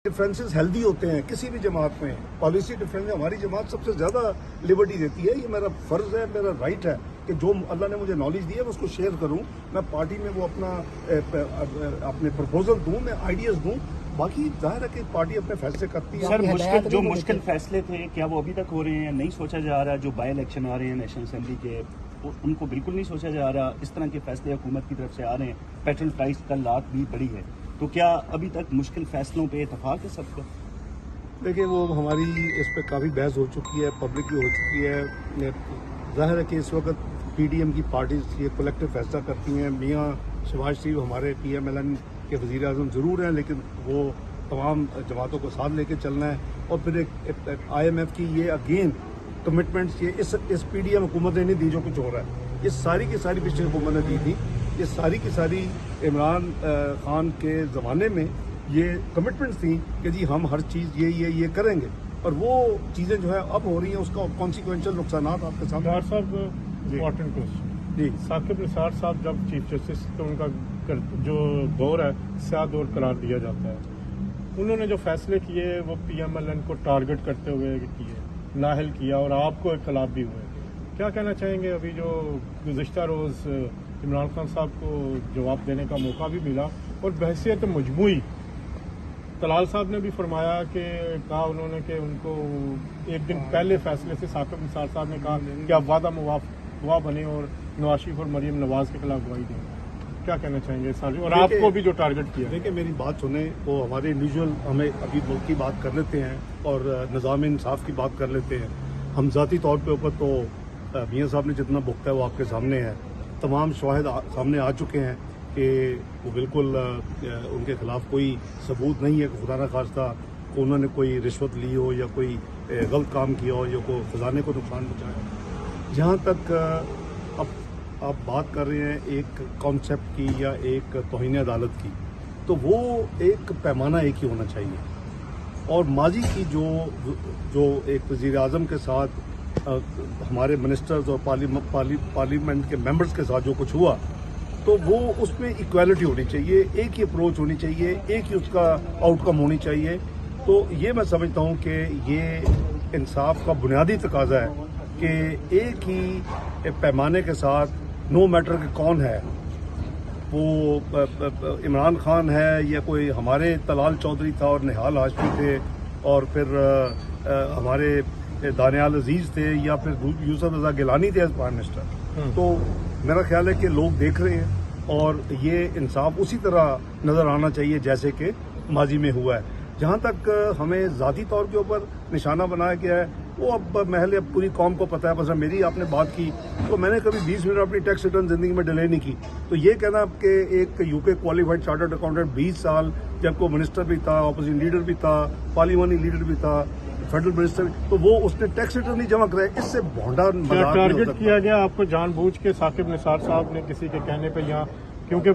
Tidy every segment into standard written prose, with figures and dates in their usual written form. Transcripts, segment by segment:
Differences healthy ہوتے ہیں کسی بھی جماعت میں. پالیسی ڈفرینس ہماری جماعت سب سے زیادہ لبرٹی دیتی ہے. یہ میرا فرض ہے, میرا رائٹ ہے کہ جو اللہ نے مجھے نالج دی ہے میں اس کو شیئر کروں. میں پارٹی میں وہ اپنے پرپوزل دوں, میں آئیڈیاز دوں. باقی ظاہر ہے کہ پارٹی اپنے فیصلے کرتی ہے. سر, جو مشکل فیصلے تھے کیا وہ ابھی تک ہو رہے ہیں؟ نہیں سوچا جا رہا جو بائی الیکشن آ رہے ہیں نیشنل اسمبلی کے, ان کو بالکل نہیں سوچا جا رہا؟ اس طرح کے فیصلے حکومت کی طرف سے آ رہے ہیں. پیٹرول پرائس کل رات بھی بڑی ہے, تو کیا ابھی تک مشکل فیصلوں پہ اتفاق ہے سب کا؟ دیکھیں, وہ ہماری اس پہ کافی بحث ہو چکی ہے, پبلک بھی ہو چکی ہے. ظاہر ہے کہ اس وقت پی ڈی ایم کی پارٹیز یہ کلیکٹو فیصلہ کرتی ہیں. میاں شہباز شریف ہمارے پی ایم ایل این کے وزیر اعظم ضرور ہیں, لیکن وہ تمام جماعتوں کو ساتھ لے کے چلنا ہے. اور پھر ایک آئی ایم ایف کی یہ اگین کمٹمنٹس یہ اس پی ڈی ایم حکومت نے نہیں دی جو کچھ ہو رہا ہے. یہ ساری کی ساری پچھلی حکومت نے دی تھی. یہ ساری کی ساری عمران خان کے زمانے میں یہ کمٹمنٹس تھیں کہ جی ہم ہر چیز یہ کریں گے, اور وہ چیزیں جو ہے اب ہو رہی ہیں. اس کا کانسیکوینشل نقصانات آپ کے سامنے. ڈاکٹر صاحب, امپورٹنٹ کوشچن جی. ثاقب نثار صاحب جب چیف جسٹس تو ان کا جو دور ہے سیاہ دور قرار دیا جاتا ہے, انہوں نے جو فیصلے کیے وہ پی ایم ایل این کو ٹارگٹ کرتے ہوئے کیے, نااہل کیا, اور آپ کو خلاف بھی ہوئے. کیا کہنا چاہیں گے؟ ابھی جو گزشتہ روز عمران خان صاحب کو جواب دینے کا موقع بھی ملا, اور بحیثیت مجموعی طلال صاحب نے بھی فرمایا کہ کہا انہوں نے کہ ان کو ایک دن پہلے فیصلے سے ثاقب نثار صاحب نے کہا کہ آپ وعدہ گواہ بنے اور نواز شریف اور مریم نواز کے خلاف گواہی دیں. کیا کہنا چاہیں گے سر؟ اور آپ کو بھی جو ٹارگٹ کیا. دیکھیں, میری بات سنیں, وہ ہمارے انڈیویجول ہمیں ابھی ملک کی بات کر لیتے ہیں اور نظام انصاف کی بات کر لیتے ہیں. ہم ذاتی طور پہ اوپر تو میاں صاحب نے جتنا بکتا ہے وہ آپ کے سامنے ہے. تمام شواہد سامنے آ چکے ہیں کہ وہ بالکل ان کے خلاف کوئی ثبوت نہیں ہے کہ خدا نخواستہ انہوں نے کوئی رشوت لی ہو یا کوئی غلط کام کیا ہو یا کوئی خزانے کو نقصان پہنچایا. جہاں تک اب آپ بات کر رہے ہیں ایک کانسیپٹ کی یا ایک توہین عدالت کی, تو وہ ایک پیمانہ ایک ہی ہونا چاہیے. اور ماضی کی جو ایک وزیر اعظم کے ساتھ ہمارے منسٹرز اور پارلیمنٹ کے ممبرز کے ساتھ جو کچھ ہوا, تو وہ اس میں ایکویلٹی ہونی چاہیے, ایک ہی اپروچ ہونی چاہیے, ایک ہی اس کا آؤٹ کم ہونی چاہیے. تو یہ میں سمجھتا ہوں کہ یہ انصاف کا بنیادی تقاضا ہے کہ ایک ہی پیمانے کے ساتھ, نو میٹر کہ کون ہے, وہ عمران خان ہے یا کوئی ہمارے طلال چودھری تھا اور نہال ہاشمی تھے, اور پھر ہمارے دانیال عزیز تھے, یا پھر یوسف رضا گیلانی تھے ایز پرائم منسٹر. تو میرا خیال ہے کہ لوگ دیکھ رہے ہیں, اور یہ انصاف اسی طرح نظر آنا چاہیے جیسے کہ ماضی میں ہوا ہے. جہاں تک ہمیں ذاتی طور کے اوپر نشانہ بنایا گیا ہے, وہ اب محل اب پوری قوم کو پتہ ہے. مثلا میری آپ نے بات کی تو میں نے کبھی 20 منٹ اپنی ٹیکس ریٹرن زندگی میں ڈیلے نہیں کی. تو یہ کہنا کہ ایک یو کے کوالیفائڈ چارٹرڈ اکاؤنٹنٹ 20 سال جب کو منسٹر بھی تھا, اپوزیشن لیڈر بھی تھا, پارلیمانی لیڈر بھی تھا, فیڈرل منسٹر بھی, تو وہ اس نے ٹیکس ریٹرن نہیں جمع کرائے, اس سے بھونڈا ٹارگٹ کیا گیا آپ کو جان بوجھ کے ثاقب نثار صاحب نے کسی کے کہنے پہ, یہاں کیونکہ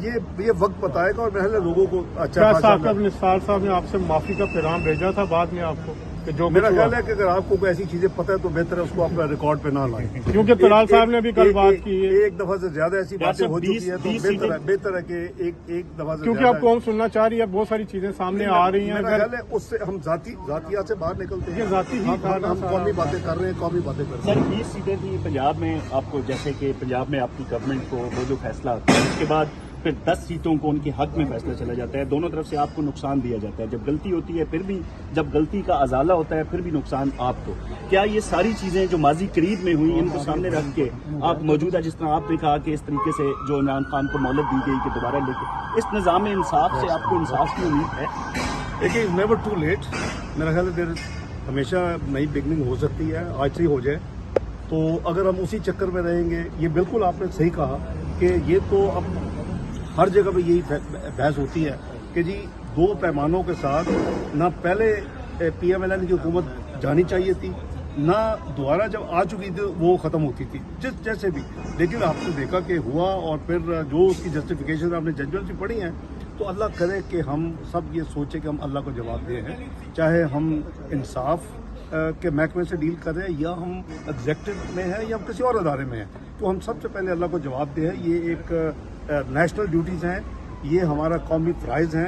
یہ وقت بتائے گا. اور محل لوگوں کو اچھا ثاقب نثار صاحب نے آپ سے معافی کا پیغام بھیجا تھا بعد میں آپ کو, کہ جو میرا خیال ہے کہ اگر آپ کو کوئی ایسی چیزیں پتہ ہے تو بہتر ہے اس کو اپنا ریکارڈ پہ نہ لائیں, کیونکہ طلال صاحب نے بھی کل بات کی ہے. ایک دفعہ سے زیادہ ایسی باتیں ہو چکی ہیں تو بہتر ہے کہ ایک دفعہ سے, کیونکہ اب کون سننا چاہ رہی ہے, بہت ساری چیزیں سامنے آ رہی ہیں. میرا خیال ہے اس سے ہم ذاتیات سے باہر نکلتے ہیں. ذاتی ہی ہم قومی باتیں کر رہے ہیں, قومی باتیں کر رہے ہیں. سر 20 سیٹیں تھیں پنجاب میں آپ کو, جیسے کہ پنجاب میں آپ کی گورنمنٹ کو وہ جو فیصلہ ہوتا ہے اس کے بعد پھر 10 سیٹوں کو ان کے حق میں فیصلہ چلا جاتا ہے. دونوں طرف سے آپ کو نقصان دیا جاتا ہے. جب غلطی ہوتی ہے پھر بھی, جب غلطی کا ازالہ ہوتا ہے پھر بھی نقصان آپ کو. کیا یہ ساری چیزیں جو ماضی قریب میں ہوئی ان کو سامنے رکھ کے آپ موجودہ, جس طرح آپ نے کہا کہ اس طریقے سے جو عمران خان کو مہلت دی گئی کہ دوبارہ لے کے, اس نظام انصاف سے آپ کو انصاف کی امید ہے؟ دیکھیے, نیور ٹو لیٹ. میرا خیال ہے ہمیشہ نئی بگننگ ہو سکتی ہے, آج سے ہی ہو جائے. تو اگر ہم اسی چکر میں رہیں گے, یہ بالکل آپ نے صحیح کہا کہ یہ تو اب ہر جگہ پہ یہی بحث ہوتی ہے کہ جی دو پیمانوں کے ساتھ نہ پہلے پی ایم ایل این کی حکومت جانی چاہیے تھی, نہ دوبارہ جب آ چکی تھی وہ ختم ہوتی تھی جیسے بھی. لیکن آپ نے دیکھا کہ ہوا, اور پھر جو اس کی جسٹیفیکیشن آپ نے ججمنٹ بھی پڑھی ہیں, تو اللہ کرے کہ ہم سب یہ سوچیں کہ ہم اللہ کو جواب دیں ہیں, چاہے ہم انصاف کے محکمے سے ڈیل کر رہے ہیں یا ہم ایگزیکٹو میں ہیں یا ہم کسی اور ادارے میں ہیں, تو ہم سب سے پہلے اللہ کو جواب دیں. یہ ایک نیشنل ڈیوٹیز ہیں, یہ ہمارا قومی فرائض ہیں,